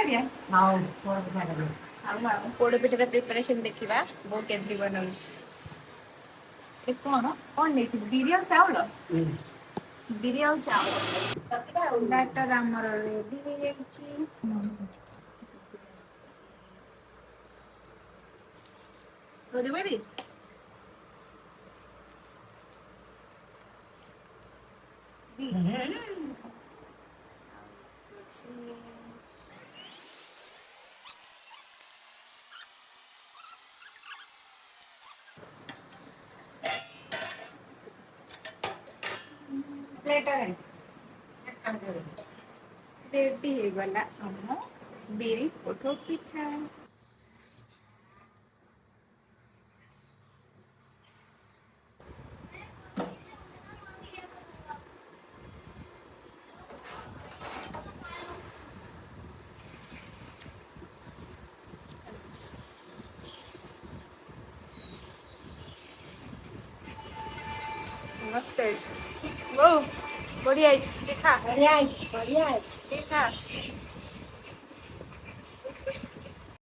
କରିବା ପୋଡ଼ ପିଠାର ପ୍ରିପାରେସନ୍ ଦେଖିବା ବୋଉ କେମିତି ବନଉଛି। ଏ କଣ କଣ ନେଇଛି ବିରି ଆଉ ଚାଉଳ ବିରି ଆଉ ଚାଉଳ ବ୍ୟାଟର ଆମର ରେଡି ହେଇଯାଇଛି। ରୋଜମେରୀ रेडी ହେଇଗଲା ଆମ ବିରି ପୋଡ଼ ପିଠା। मस्त है वो बढ़िया है। देखा बढ़िया है बढ़िया है देखा